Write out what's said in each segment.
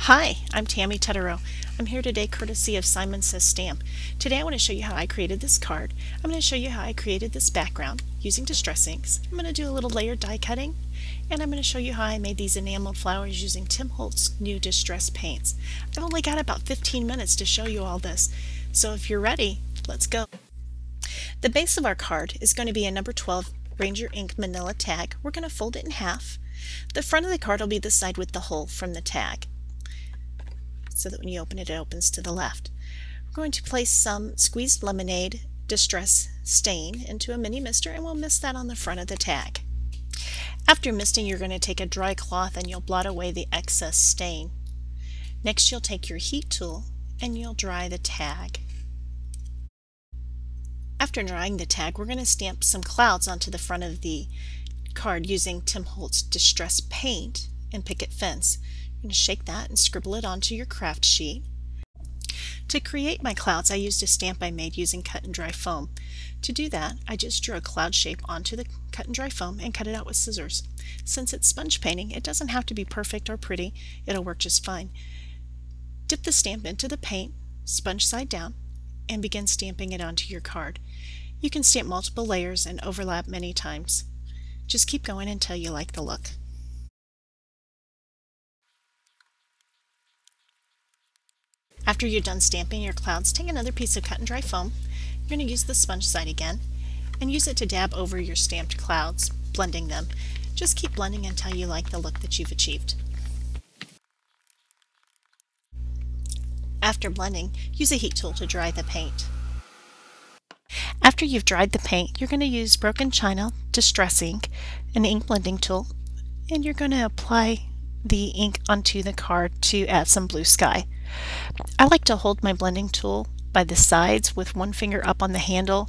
Hi, I'm Tammy Tutterow. I'm here today courtesy of Simon Says Stamp. Today I want to show you how I created this card. I'm going to show you how I created this background using distress inks. I'm going to do a little layered die cutting, and I'm going to show you how I made these enameled flowers using Tim Holtz's new distress paints. I've only got about 15 minutes to show you all this, so if you're ready, let's go. The base of our card is going to be a number 12 Ranger ink manila tag. We're going to fold it in half. The front of the card will be the side with the hole from the tag, so that when you open it, it opens to the left. We're going to place some squeezed lemonade distress stain into a mini mister, and we'll mist that on the front of the tag. After misting, you're going to take a dry cloth and you'll blot away the excess stain. Next, you'll take your heat tool and you'll dry the tag. After drying the tag, we're going to stamp some clouds onto the front of the card using Tim Holtz Distress Paint and Picket Fence. You're going to shake that and scribble it onto your craft sheet. To create my clouds, I used a stamp I made using cut and dry foam. To do that, I just drew a cloud shape onto the cut and dry foam and cut it out with scissors. Since it's sponge painting, it doesn't have to be perfect or pretty. It'll work just fine. Dip the stamp into the paint, sponge side down, and begin stamping it onto your card. You can stamp multiple layers and overlap many times. Just keep going until you like the look. After you're done stamping your clouds, take another piece of cut and dry foam. You're going to use the sponge side again and use it to dab over your stamped clouds, blending them. Just keep blending until you like the look that you've achieved. After blending, use a heat tool to dry the paint. After you've dried the paint, you're going to use broken china distress ink, an ink blending tool, and you're going to apply the ink onto the card to add some blue sky. I like to hold my blending tool by the sides with one finger up on the handle,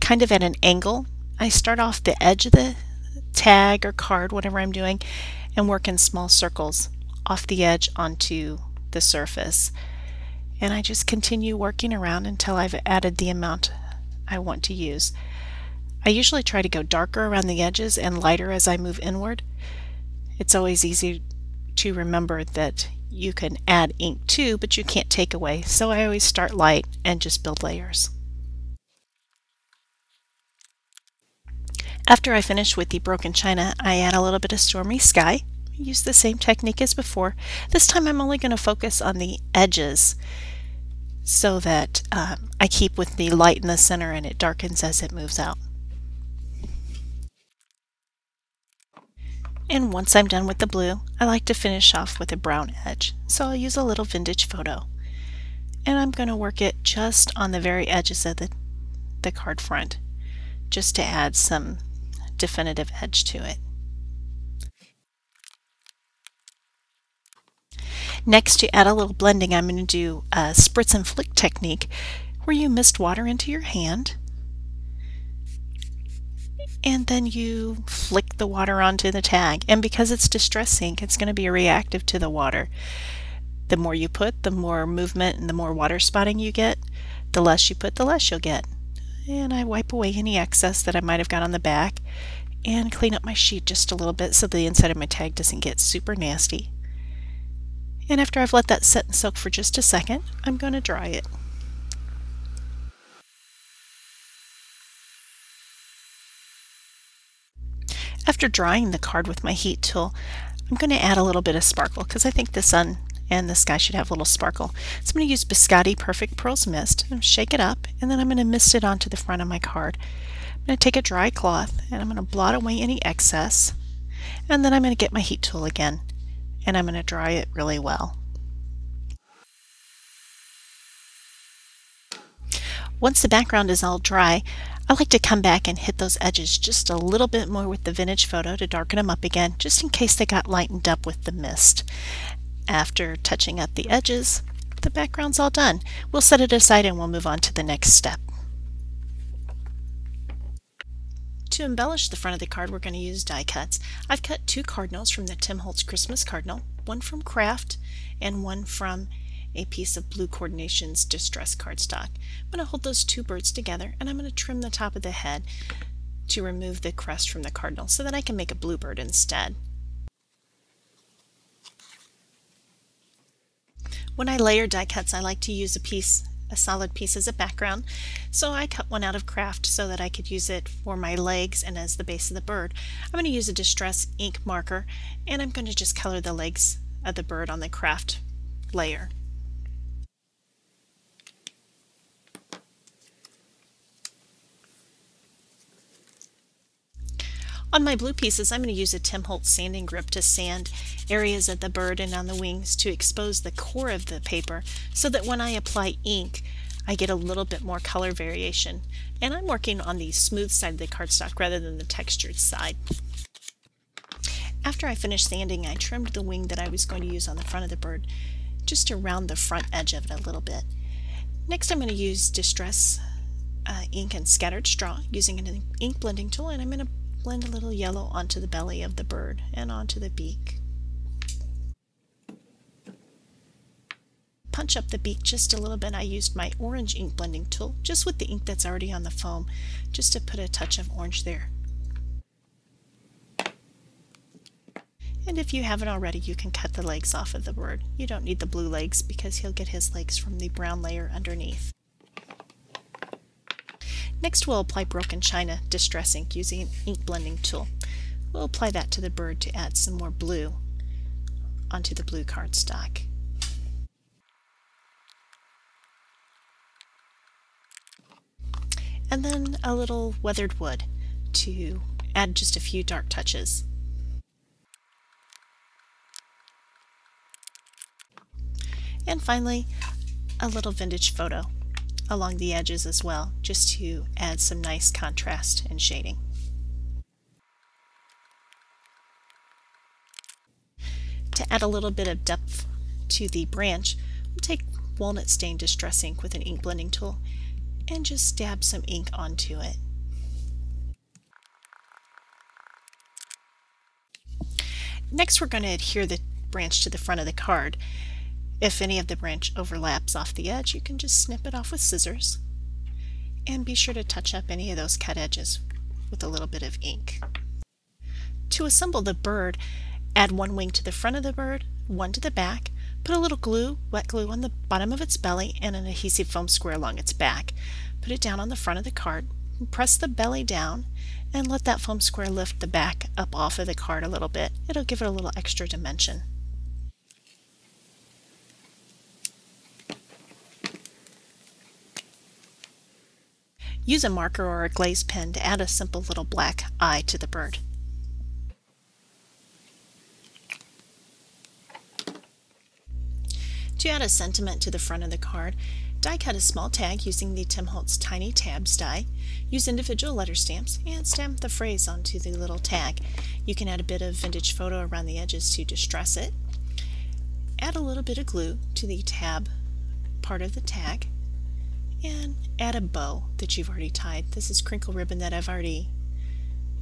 kind of at an angle. I start off the edge of the tag or card, whatever I'm doing, and work in small circles off the edge onto the surface. And I just continue working around until I've added the amount I want to use. I usually try to go darker around the edges and lighter as I move inward. It's always easy to remember that you can add ink too, but you can't take away, so I always start light and just build layers. After I finish with the broken china, I add a little bit of stormy sky. Use the same technique as before. This time I'm only going to focus on the edges so that I keep with the light in the center and it darkens as it moves out. And once I'm done with the blue, I like to finish off with a brown edge. So I'll use a little vintage photo. And I'm going to work it just on the very edges of the card front, just to add some definitive edge to it. Next, to add a little blending, I'm going to do a spritz and flick technique where you mist water into your hand and then you flick the water onto the tag. And because it's distress ink, it's going to be reactive to the water. The more you put, the more movement and the more water spotting you get. The less you put, the less you'll get. And I wipe away any excess that I might have got on the back and clean up my sheet just a little bit so the inside of my tag doesn't get super nasty. And after I've let that set and soak for just a second, I'm going to dry it. After drying the card with my heat tool, I'm going to add a little bit of sparkle because I think the sun and the sky should have a little sparkle. So I'm going to use Biscotti Perfect Pearls Mist and shake it up, and then I'm going to mist it onto the front of my card. I'm going to take a dry cloth and I'm going to blot away any excess, and then I'm going to get my heat tool again and I'm going to dry it really well. Once the background is all dry, I like to come back and hit those edges just a little bit more with the vintage photo to darken them up again, just in case they got lightened up with the mist. After touching up the edges, the background's all done. We'll set it aside and we'll move on to the next step. To embellish the front of the card, we're going to use die cuts. I've cut two cardinals from the Tim Holtz Christmas cardinal, one from Craft and one from a piece of Blue Coordinations distress cardstock. I'm going to hold those two birds together and I'm going to trim the top of the head to remove the crest from the cardinal so that I can make a bluebird instead. When I layer die cuts, I like to use a solid piece as a background. So I cut one out of craft so that I could use it for my legs and as the base of the bird. I'm going to use a distress ink marker, and I'm going to just color the legs of the bird on the craft layer. On my blue pieces, I'm going to use a Tim Holtz sanding grip to sand areas of the bird and on the wings to expose the core of the paper so that when I apply ink, I get a little bit more color variation. And I'm working on the smooth side of the cardstock rather than the textured side. After I finished sanding, I trimmed the wing that I was going to use on the front of the bird just to round the front edge of it a little bit. Next, I'm going to use distress ink and scattered straw using an ink blending tool, and I'm going to blend a little yellow onto the belly of the bird and onto the beak. Punch up the beak just a little bit. I used my orange ink blending tool just with the ink that's already on the foam, just to put a touch of orange there. And if you haven't already, you can cut the legs off of the bird. You don't need the blue legs because he'll get his legs from the brown layer underneath. Next, we'll apply broken china distress ink using an ink blending tool. We'll apply that to the bird to add some more blue onto the blue cardstock. And then a little weathered wood to add just a few dark touches. And finally, a little vintage photo along the edges as well, just to add some nice contrast and shading. To add a little bit of depth to the branch, we'll take walnut stain distress ink with an ink blending tool and just dab some ink onto it. Next, we're going to adhere the branch to the front of the card. If any of the branch overlaps off the edge, you can just snip it off with scissors. And be sure to touch up any of those cut edges with a little bit of ink. To assemble the bird, add one wing to the front of the bird, one to the back, put a little glue, wet glue on the bottom of its belly and an adhesive foam square along its back. Put it down on the front of the card, press the belly down, and let that foam square lift the back up off of the card a little bit. It'll give it a little extra dimension. Use a marker or a glazed pen to add a simple little black eye to the bird. To add a sentiment to the front of the card, die cut a small tag using the Tim Holtz Tiny Tabs die. Use individual letter stamps and stamp the phrase onto the little tag. You can add a bit of vintage photo around the edges to distress it. Add a little bit of glue to the tab part of the tag. And add a bow that you've already tied. This is crinkle ribbon that I've already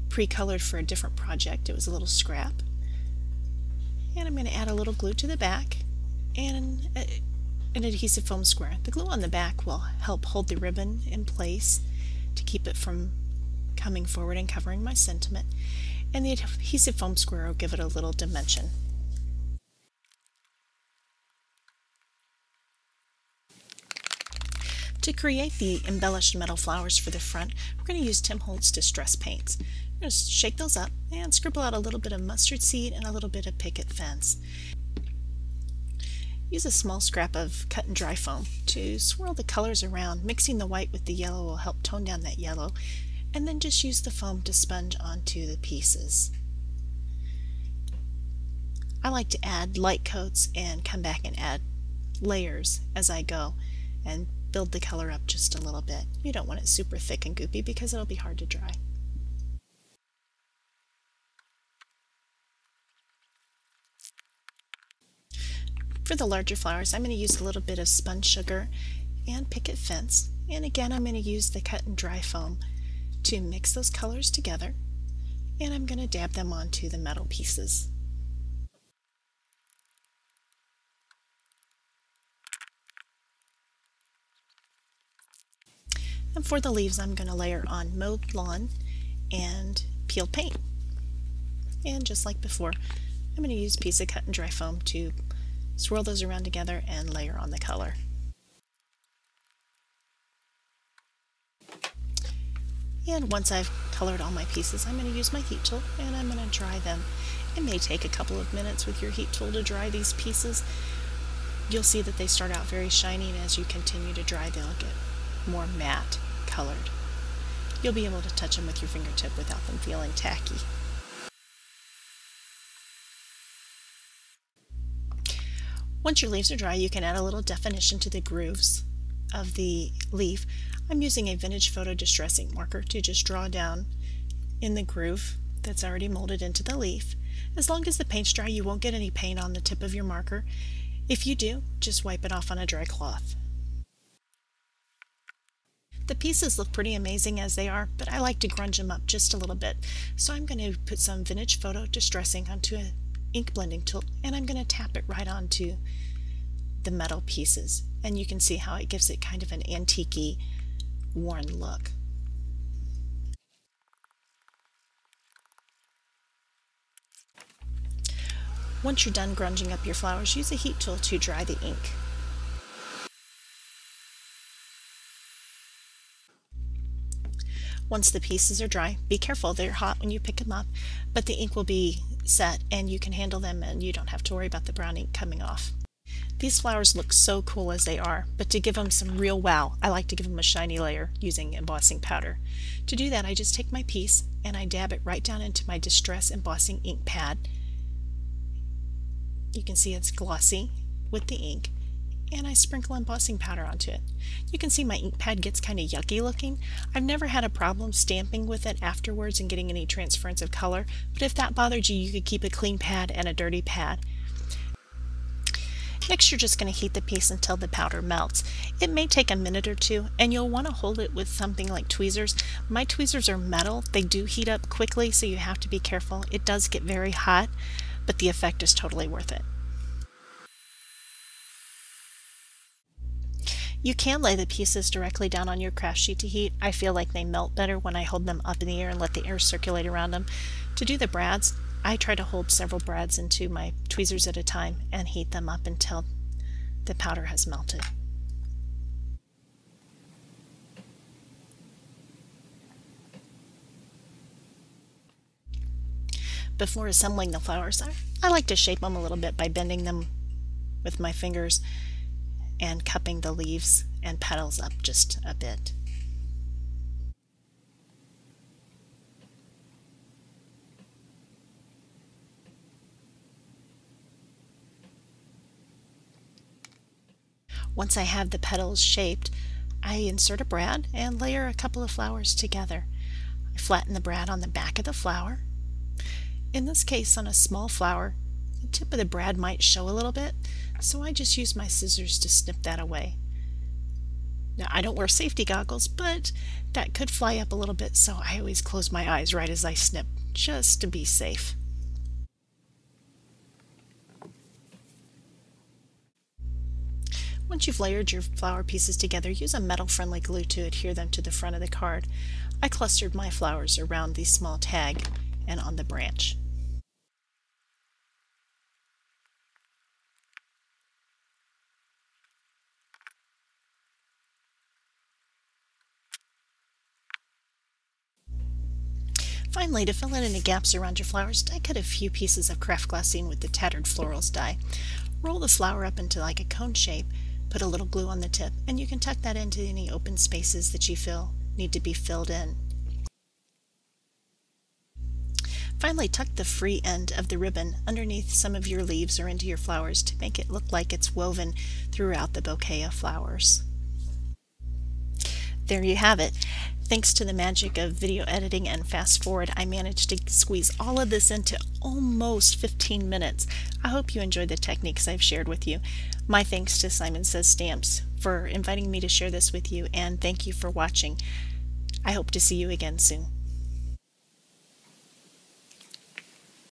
pre-colored for a different project. It was a little scrap. And I'm going to add a little glue to the back and an adhesive foam square. The glue on the back will help hold the ribbon in place to keep it from coming forward and covering my sentiment. And the adhesive foam square will give it a little dimension. To create the embellished metal flowers for the front, we're going to use Tim Holtz Distress Paints. I'm going to shake those up and scribble out a little bit of mustard seed and a little bit of picket fence. Use a small scrap of cut and dry foam to swirl the colors around. Mixing the white with the yellow will help tone down that yellow, and then just use the foam to sponge onto the pieces. I like to add light coats and come back and add layers as I go and build the color up just a little bit. You don't want it super thick and goopy because it'll be hard to dry. For the larger flowers, I'm going to use a little bit of spun sugar and picket fence, and again I'm going to use the cut and dry foam to mix those colors together, and I'm going to dab them onto the metal pieces. And for the leaves, I'm going to layer on mowed lawn and peeled paint. And just like before, I'm going to use a piece of cut and dry foam to Swirl those around together and layer on the color. And once I've colored all my pieces, I'm going to use my heat tool and I'm going to dry them. It may take a couple of minutes with your heat tool to dry these pieces. You'll see that they start out very shiny, and as you continue to dry, they'll get more matte colored. You'll be able to touch them with your fingertip without them feeling tacky. Once your leaves are dry, you can add a little definition to the grooves of the leaf. I'm using a vintage photo distressing marker to just draw down in the groove that's already molded into the leaf. As long as the paint's dry, you won't get any paint on the tip of your marker. If you do, just wipe it off on a dry cloth. The pieces look pretty amazing as they are, but I like to grunge them up just a little bit. So I'm going to put some vintage photo distressing onto an ink blending tool, and I'm going to tap it right onto the metal pieces. And you can see how it gives it kind of an antique-y, worn look. Once you're done grunging up your flowers, use a heat tool to dry the ink. Once the pieces are dry, be careful, they're hot when you pick them up, but the ink will be set and you can handle them and you don't have to worry about the brown ink coming off. These flowers look so cool as they are, but to give them some real wow, I like to give them a shiny layer using embossing powder. To do that, I just take my piece and I dab it right down into my Distress Embossing ink pad. You can see it's glossy with the ink, and I sprinkle embossing powder onto it. You can see my ink pad gets kind of yucky looking. I've never had a problem stamping with it afterwards and getting any transference of color, but if that bothered you, you could keep a clean pad and a dirty pad. Next, you're just going to heat the piece until the powder melts. It may take a minute or two, and you'll want to hold it with something like tweezers. My tweezers are metal. They do heat up quickly, so you have to be careful. It does get very hot, but the effect is totally worth it. You can lay the pieces directly down on your craft sheet to heat. I feel like they melt better when I hold them up in the air and let the air circulate around them. To do the brads, I try to hold several brads into my tweezers at a time and heat them up until the powder has melted. Before assembling the flowers, I like to shape them a little bit by bending them with my fingers and cupping the leaves and petals up just a bit. Once I have the petals shaped, I insert a brad and layer a couple of flowers together. I flatten the brad on the back of the flower. In this case, on a small flower, the tip of the brad might show a little bit, so I just use my scissors to snip that away. Now, I don't wear safety goggles, but that could fly up a little bit, so I always close my eyes right as I snip, just to be safe. Once you've layered your flower pieces together, use a metal-friendly glue to adhere them to the front of the card. I clustered my flowers around the small tag and on the branch. Finally, to fill in any gaps around your flowers, die cut a few pieces of craft glassine with the Tattered Florals die. Roll the flower up into like a cone shape, put a little glue on the tip, and you can tuck that into any open spaces that you feel need to be filled in. Finally, tuck the free end of the ribbon underneath some of your leaves or into your flowers to make it look like it's woven throughout the bouquet of flowers. There you have it. Thanks to the magic of video editing and fast forward, I managed to squeeze all of this into almost 15 minutes. I hope you enjoyed the techniques I've shared with you. My thanks to Simon Says Stamps for inviting me to share this with you, and thank you for watching. I hope to see you again soon.